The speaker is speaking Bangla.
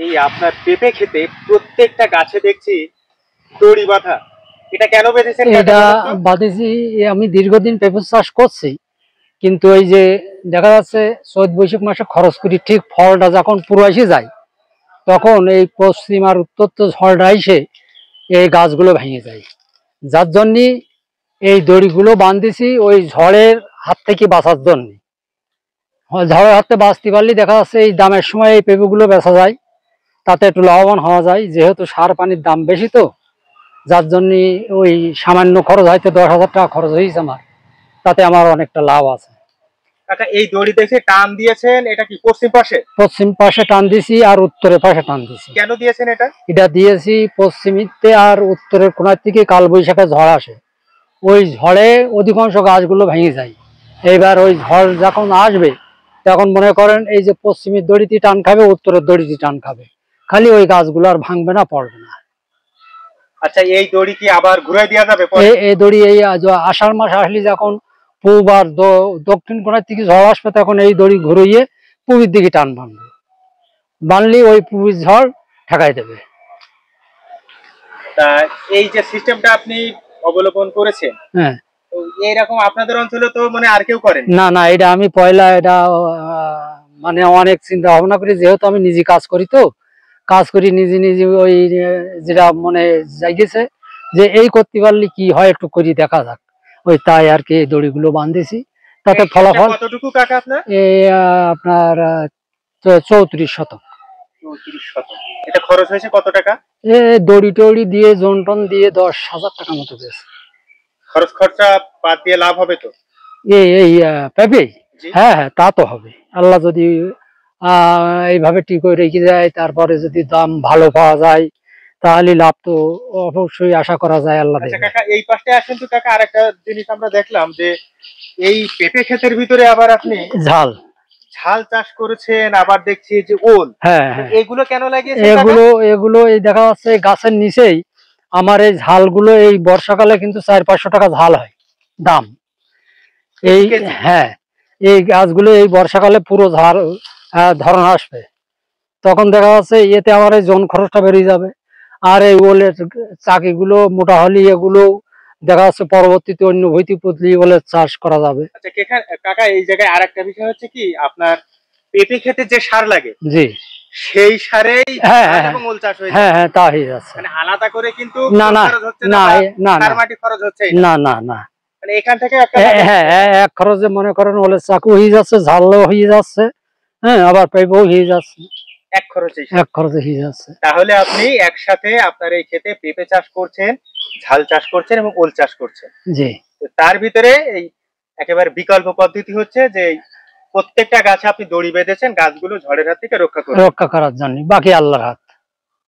এই আপনার পেঁপে খেতে প্রত্যেকটা গাছে দেখছি দড়ি বাঁধা, এটা কেন বেঁধেছেন? এটা বাঁধেছি, আমি দীর্ঘদিন পেঁপে চাষ করছি, কিন্তু এই যে দেখা যাচ্ছে চৈত বৈশাখ মাসে খরচ করি, ঠিক ফলটা যখন পুরো এসে যায় তখন এই পশ্চিম আর উত্তর তো ঝড়টা এসে এই গাছগুলো ভেঙে যায়, যার জন্য এই দড়িগুলো বাঁধেছি ওই ঝড়ের হাত থেকে বাঁচার জন্য। ঝড়ের হাতে বাঁচতে পারলে দেখা যাচ্ছে এই দামের সময় এই পেঁপেগুলো বেচা যায়, তাতে একটু লাভবান হওয়া যায়, যেহেতু সার পানির দাম বেশি, তো যার জন্য ওই সামান্য খরচ, হয়তো 10,000 টাকা খরচ হয়েছে আমার, তাতে আমার অনেকটা লাভ আছে। আচ্ছা, এই দড়ি দেখে টান দিয়েছেন, এটা কি পশ্চিম পাশে? পশ্চিম পাশে টান দিছি আর উত্তরের পাশে টান দিছি। কেন দিয়েছেন এটা? এটা দিয়েছি পশ্চিমিতে আর উত্তরের কোনার থেকে কাল বৈশাখে ঝড় আসে, ওই ঝড়ে অধিকাংশ গাছগুলো ভেঙে যায়। এইবার ওই ঝড় যখন আসবে তখন মনে করেন এই যে পশ্চিমের দড়িতে টান খাবে, উত্তরের দড়িতে টান খাবে, খালি ওই গাছগুলো আর ভাঙবে না, পড়বে না। আচ্ছা, এই দড়ি কি আবার ঘুরাই দেওয়া যাবে? এই দড়ি এই আষাঢ় মাস আসলে যখন পূব আর দক্ষিণ কোণার থেকে ঝড় আসবে তখন এই দড়ি ঘুরিয়ে পূবের দিকে টান বাঁধবে, বানলে ওই পূবের ঝড় ঠেকাই দেবে। তা এই যে সিস্টেমটা আপনি অবলম্বন করেছেন, হ্যাঁ, তো এইরকম আপনাদের অঞ্চলে তো মানে আর কেউ করেন না না, এটা আমি পয়লা, এটা মানে অনেক চিন্তা ভাবনা করি, যেহেতু আমি নিজে কাজ করি, তো কাজ করি নিজে নিজে, ওই যেটা মনে জাগিয়েছে যে এই করতে পারলে কি হয় একটু করি দেখা যাক, ওই তাই আর কি এই দড়িগুলো বাঁধেছি, তাতে ফলাফল। কতটুকু কাকা আপনার? এই আপনার 34 শতক। 34 শতক। এটা খরচ হয়েছে কত টাকা? দড়ি টড়ি দিয়ে জোন টন দিয়ে 10,000 টাকা মতো গেছে। খরচ খরচা বাদ দিয়ে লাভ হবে তো? এই পেঁপে? হ্যাঁ হ্যাঁ, তা তো হবে, আল্লাহ যদি এইভাবে ঠিক করে রেখে যায়, তারপরে যদি দাম ভালো পাওয়া যায় তাহলে লাভ তো অবশ্যই আশা করা যায় আল্লাহ দেবে। আচ্ছা কাকা, এই পাশে আসেন তো কাকা, আরেকটা জিনিস আমরা দেখলাম যে এই পেঁপে ক্ষেতের ভিতরে আবার আপনি ঝাল চাষ করেছেন, আবার দেখছি যে ওল। হ্যাঁ হ্যাঁ, এগুলো কেন লাগিয়েছেন? এগুলো এই দেখা যাচ্ছে গাছের নিচেই আমার এই ঝালগুলো, এই বর্ষাকালে কিন্তু 400-500 টাকা ঝাল হয় দাম। এই হ্যাঁ, এই গাছগুলো এই বর্ষাকালে পুরো ঝাল ধরন আসবে, তখন দেখা যাচ্ছে এতে আমার এই জন খরচটা বেরিয়ে যাবে, আর এই ওলের চাকিগুলো মোটা হলে এগুলো দেখা যাচ্ছে পরবর্তীতে অন্য ভৈতি পুতলি ওলের চাষ করা যাবে। আচ্ছা কাকা, এই জায়গায় আরেকটা বিষয় হচ্ছে কি, আপনার পেঁপে খেতে যে সার লাগে, জি, সেই সারেই ওল চাষ হয়ে যায়। হ্যাঁ হ্যাঁ, তা হয়ে যাচ্ছে, মানে আলাদা করে কিন্তু না না না না, সার মাটি খরচ হচ্ছে না না না, মানে এখান থেকে হ্যাঁ, এক খরচে মনে করেন ওলের চাকু হয়ে যাচ্ছে, ঝালও হয়ে যাচ্ছে, হ্যাঁ, আবার পেঁপেও হয়ে যাচ্ছে, এক খরচে হয়ে যাচ্ছে। তাহলে আপনি একসাথে আপনার এই ক্ষেতে পেঁপে চাষ করছেন, ঝাল চাষ করছেন এবং ওল চাষ করছেন। জি, তার ভিতরে এই একেবারে বিকল্প পদ্ধতি হচ্ছে যে প্রত্যেকটা গাছে আপনি দড়ি বেঁধেছেন গাছগুলো ঝড়ের হাত থেকে রক্ষা করার জন্য, বাকি আল্লাহর হাত।